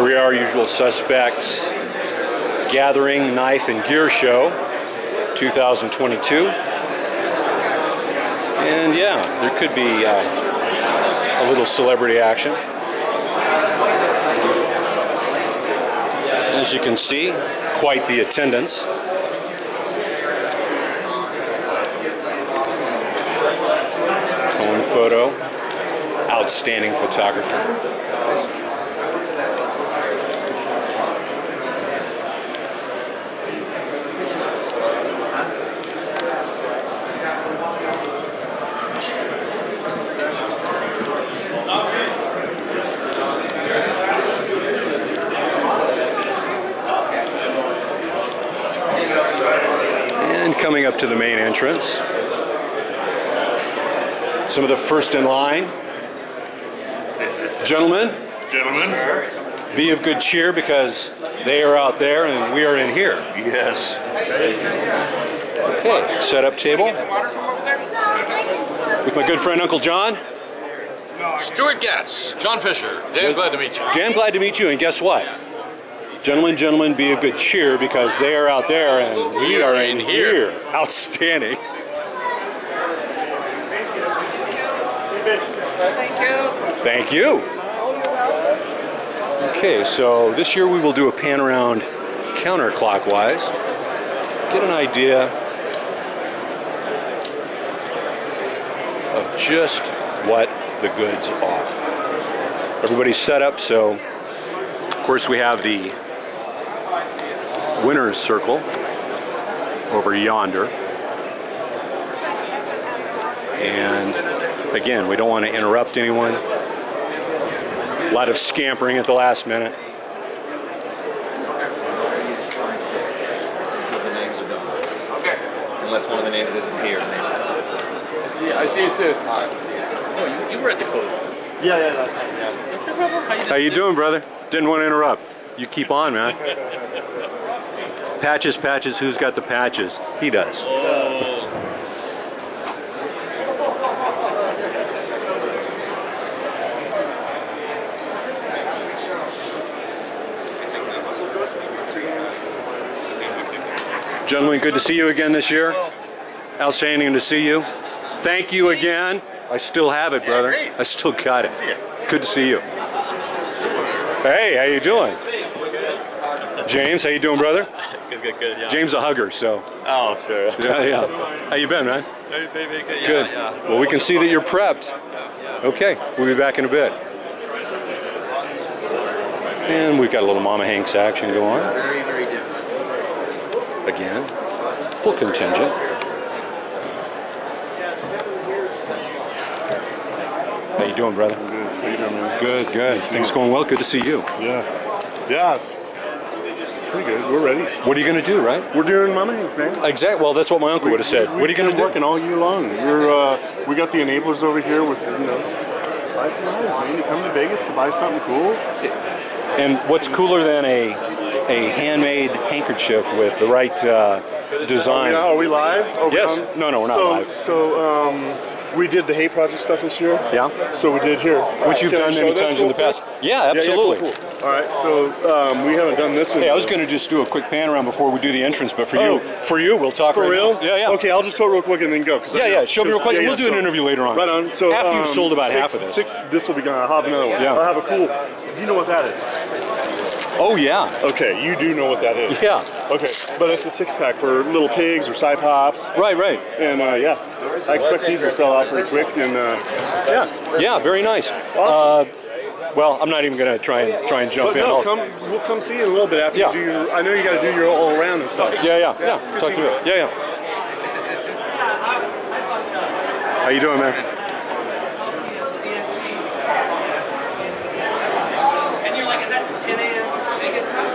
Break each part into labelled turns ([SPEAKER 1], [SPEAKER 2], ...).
[SPEAKER 1] Here we are, Usual Suspects Gathering Knife and Gear Show 2022. And yeah, there could be a little celebrity action. As you can see, quite the attendance. Phone photo, outstanding photographer. Coming up to the main entrance, some of the first in line. Gentlemen, be of good cheer because they are out there and we are in here.
[SPEAKER 2] Yes.
[SPEAKER 1] Okay, set up table with my good friend Uncle John.
[SPEAKER 2] Stuart Gatz, John Fisher. Dan, glad to meet you.
[SPEAKER 1] Dan, glad to meet you, and guess what? Gentlemen, be of good cheer because they are out there and we are in here. Outstanding.
[SPEAKER 3] Thank you.
[SPEAKER 1] Thank you. Okay, so this year we will do a pan around counterclockwise. Get an idea of just what the goods are. Everybody's set up, so of course we have the winner's circle over yonder, and again, we don't want to interrupt anyone. A lot of scampering at the last minute.
[SPEAKER 4] Okay. Unless one of the names isn't here.
[SPEAKER 3] I see you soon.
[SPEAKER 4] All right, see you.
[SPEAKER 3] No, you were at the close.
[SPEAKER 4] Yeah, last time. Yeah.
[SPEAKER 3] What's your problem?
[SPEAKER 1] How you doing, brother? Didn't want to interrupt. You keep on, man. Patches, who's got the patches? He does.
[SPEAKER 3] Oh.
[SPEAKER 1] Gentlemen, good to see you again this year. Outstanding to see you. Thank you again. I still have it, brother. I still got it. Good to see you. Hey, how you doing? James, how you doing, brother?
[SPEAKER 4] Good, yeah.
[SPEAKER 1] James a hugger, so.
[SPEAKER 4] Oh, sure.
[SPEAKER 1] Yeah. How you been, man?
[SPEAKER 4] Very good.
[SPEAKER 1] Good.
[SPEAKER 4] Yeah.
[SPEAKER 1] Well, we can see that you're prepped.
[SPEAKER 4] Yeah.
[SPEAKER 1] Okay, we'll be back in a bit. And we've got a little Mama Hanks action going on.
[SPEAKER 4] Very different.
[SPEAKER 1] Again, full contingent. How you doing, brother?
[SPEAKER 5] Good. How you doing, man?
[SPEAKER 1] Good. Things going well. Good to see you.
[SPEAKER 5] Yeah, it's pretty good. We're ready.
[SPEAKER 1] What are you going to do, right?
[SPEAKER 5] We're doing Mama Hanks, man.
[SPEAKER 1] Exactly. Well, that's what my uncle would have said. What are you going to do?
[SPEAKER 5] Working all year long. We got the enablers over here with, buy some knives, man. You come to Vegas to buy something cool.
[SPEAKER 1] And what's cooler than a handmade handkerchief with the right design?
[SPEAKER 5] Are we live?
[SPEAKER 1] Yes. No, we're not live.
[SPEAKER 5] So, we did the Hay Project stuff this year.
[SPEAKER 1] Yeah.
[SPEAKER 5] So we did here.
[SPEAKER 1] Which you've done many times in the past. Yeah, absolutely.
[SPEAKER 5] Yeah, cool. All right. So we haven't done this one.
[SPEAKER 1] Hey, I was going to just do a quick pan around before we do the entrance, but for you, we'll talk.
[SPEAKER 5] For
[SPEAKER 1] right
[SPEAKER 5] real?
[SPEAKER 1] now. Yeah.
[SPEAKER 5] Okay, I'll just go real quick and then go.
[SPEAKER 1] Yeah. Show me real quick. We'll do an interview later on.
[SPEAKER 5] Right on. So
[SPEAKER 1] after you've sold about half of this.
[SPEAKER 5] This will be gone. I'll have another one.
[SPEAKER 1] Yeah.
[SPEAKER 5] I'll have a cool. You know what that is?
[SPEAKER 1] Oh yeah.
[SPEAKER 5] Okay, you do know what that is.
[SPEAKER 1] Yeah.
[SPEAKER 5] Okay, but it's a 6-pack for little pigs or side pops.
[SPEAKER 1] Right.
[SPEAKER 5] And yeah, I expect these will sell out pretty quick. And
[SPEAKER 1] yeah, very nice.
[SPEAKER 5] Awesome.
[SPEAKER 1] Well, I'm not even going to try and jump in.
[SPEAKER 5] We'll come see you in a little bit after you do your. I know you got to do your all around and stuff.
[SPEAKER 1] Yeah. Talk to me. Yeah. How you doing, man?
[SPEAKER 3] And you're like, is that 10 a.m. Vegas time?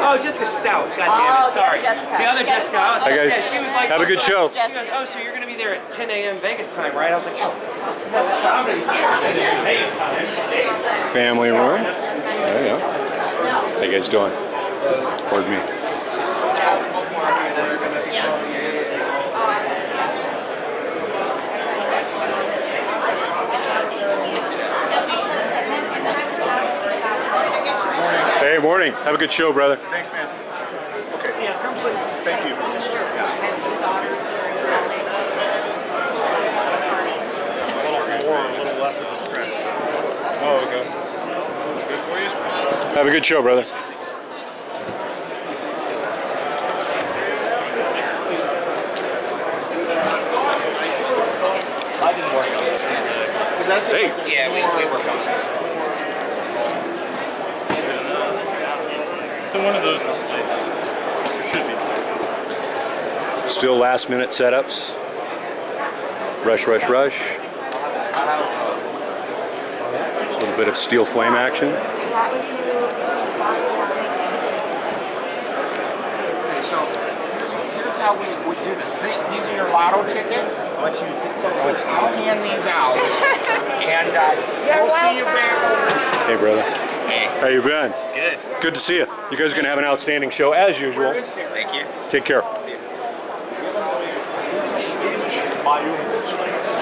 [SPEAKER 3] Oh, Jessica Stout. God damn it. Sorry.
[SPEAKER 6] Jessica.
[SPEAKER 3] The other Jessica.
[SPEAKER 1] Hi, guys.
[SPEAKER 3] Yeah, she was like,
[SPEAKER 1] have a good show.
[SPEAKER 3] She goes, oh, so you're going to be there at 10 a.m. Vegas time, right? I was like, oh. I'm going to be here. Vegas time.
[SPEAKER 1] Family room. Yeah. How you guys doing? Towards me. Hey, morning. Have a good show, brother.
[SPEAKER 5] Thanks, man. Okay. Thank you. A little more, a little less of the stress. Oh, okay. Good for you?
[SPEAKER 1] Have a good show, brother. Hey.
[SPEAKER 3] Yeah, we work on it.
[SPEAKER 5] It's in one of those displays. It should be.
[SPEAKER 1] Still last minute setups. Rush, rush, rush. A little bit of steel flame action.
[SPEAKER 3] So here's how we do this. These are your lotto tickets. I'll hand these out. And we'll see you back.
[SPEAKER 1] Hey, brother.
[SPEAKER 3] Hey.
[SPEAKER 1] How you been?
[SPEAKER 3] Good.
[SPEAKER 1] Good to see you. You guys are going to have an outstanding show as usual.
[SPEAKER 3] Thank you.
[SPEAKER 1] Take care.
[SPEAKER 3] Is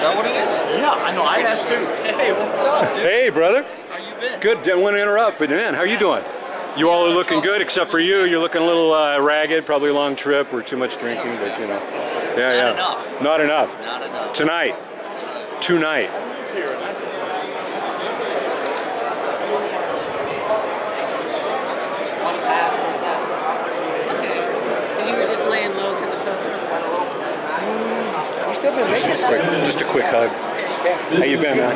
[SPEAKER 3] that what it is?
[SPEAKER 5] Yeah, I know. I asked too.
[SPEAKER 3] Hey, what's up, dude?
[SPEAKER 1] Hey, brother.
[SPEAKER 3] How you been?
[SPEAKER 1] Good. Didn't want to interrupt, but man, how you doing? You all are looking good, except for you. You're looking a little ragged. Probably a long trip or too much drinking, but you know. Yeah,
[SPEAKER 2] Not enough.
[SPEAKER 1] Not enough.
[SPEAKER 2] Not enough.
[SPEAKER 1] Tonight. Tonight.
[SPEAKER 6] You were just laying low because of COVID.
[SPEAKER 1] Just a quick hug. How you been, man?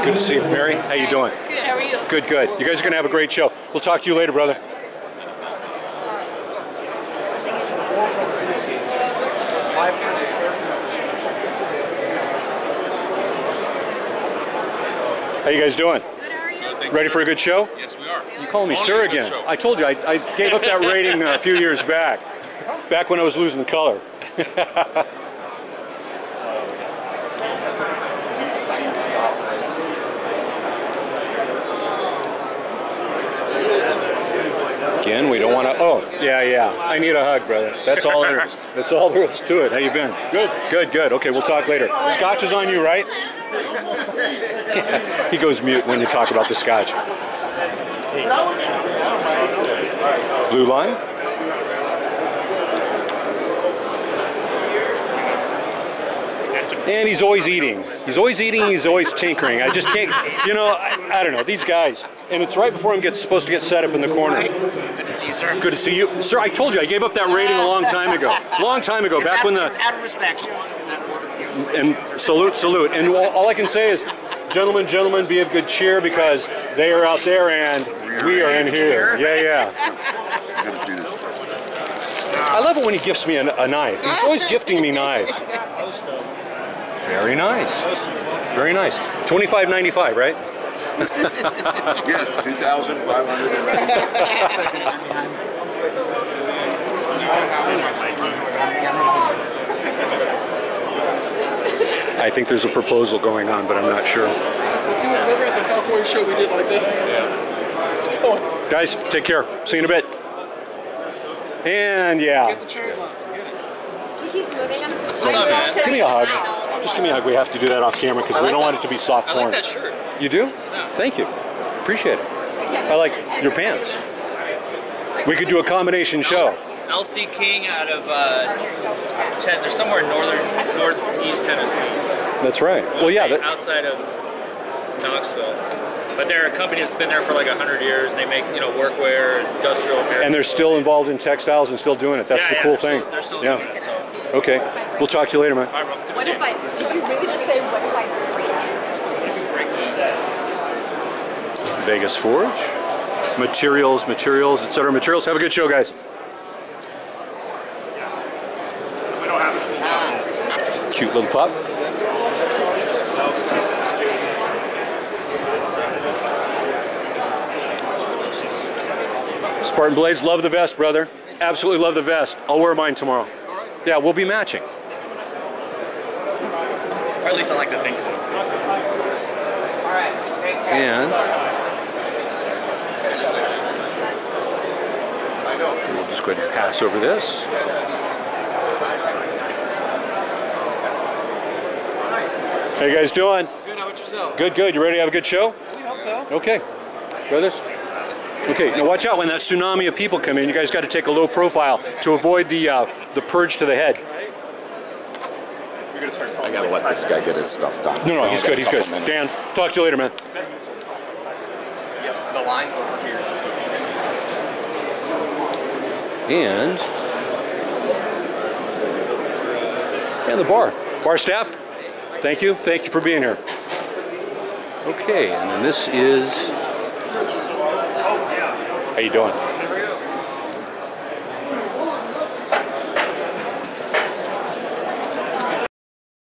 [SPEAKER 1] Good to see you. Mary, how you doing?
[SPEAKER 6] Good, how are you?
[SPEAKER 1] Good, good. You guys are going to have a great show. We'll talk to you later, brother. How you guys doing?
[SPEAKER 6] Good, how are you?
[SPEAKER 1] Ready for a good show?
[SPEAKER 2] Yes, we are.
[SPEAKER 1] You calling me
[SPEAKER 2] Only
[SPEAKER 1] sir
[SPEAKER 2] a good
[SPEAKER 1] again?
[SPEAKER 2] show.
[SPEAKER 1] I told you, I gave up that rating a few years back. Back when I was losing color. Again, we don't want to. Oh, yeah. I need a hug, brother. That's all there is. That's all there is to it. How you been? Good. Good, good. Okay, we'll talk later. Scotch is on you, right? He goes mute when you talk about the scotch. Blue line. And he's always eating. He's always eating, he's always tinkering. I just can't, you know, I don't know, these guys. And it's right before I'm supposed to get set up in the corner.
[SPEAKER 2] Good to see you, sir.
[SPEAKER 1] Good to see you. Sir, I told you, I gave up that rating a long time ago. Long time ago, back when the...
[SPEAKER 2] It's out of respect. It's out of respect.
[SPEAKER 1] And salute, salute. And all I can say is, gentlemen, gentlemen, be of good cheer because they are out there and we are in here. Yeah.
[SPEAKER 7] Good to see this.
[SPEAKER 1] I love it when he gifts me a knife. He's always gifting me knives. Very nice. Very nice. $25.95, right?
[SPEAKER 7] Yes, 2,500.
[SPEAKER 1] I think there's a proposal going on, but I'm not sure.
[SPEAKER 2] Remember at the California show we did like this? Yeah. It's going.
[SPEAKER 1] Guys, take care. See you in a bit. And yeah.
[SPEAKER 2] Get the cherry blossom. Get it.
[SPEAKER 6] She keeps moving him.
[SPEAKER 1] Give me a hug. Just give me a hug. We have to do that off camera because we don't want it to be soft
[SPEAKER 2] I
[SPEAKER 1] porn.
[SPEAKER 2] like that shirt.
[SPEAKER 1] You do? Thank you. Appreciate it. I like your pants. We could do a combination show.
[SPEAKER 8] LC King out of they're somewhere in northeast Tennessee.
[SPEAKER 1] That's right. Well, yeah.
[SPEAKER 8] Outside of Knoxville. But they're a company that's been there for like 100 years. They make, workwear, industrial.
[SPEAKER 1] And they're still involved in textiles and still doing it. That's the cool thing.
[SPEAKER 8] They're still doing it. So.
[SPEAKER 1] Okay. We'll talk to you later, man.
[SPEAKER 8] All right, bro. Good to
[SPEAKER 6] What
[SPEAKER 8] see
[SPEAKER 6] if
[SPEAKER 8] you.
[SPEAKER 6] I, did you really just say, what if I break?
[SPEAKER 1] Vegas Forge. Materials, etc. Materials. Have a good show, guys. Cute little pup. Spartan Blades, love the vest, brother. Absolutely love the vest. I'll wear mine tomorrow. Yeah, we'll be matching.
[SPEAKER 2] Or at least I like to think so.
[SPEAKER 1] And we'll just go ahead and pass over this. How you guys doing?
[SPEAKER 2] Good, how about yourself?
[SPEAKER 1] Good, good. You ready to have a good show?
[SPEAKER 2] I hope so.
[SPEAKER 1] Okay. Brothers? Okay, now watch out when that tsunami of people come in. You guys got to take a low profile to avoid the purge to the head.
[SPEAKER 3] I gotta let this guy get his stuff done.
[SPEAKER 1] No, he's good. He's good. Dan, talk to you later, man.
[SPEAKER 4] Yep, the line's over here.
[SPEAKER 1] And the bar staff. Thank you for being here. Okay, and then this is. How you doing?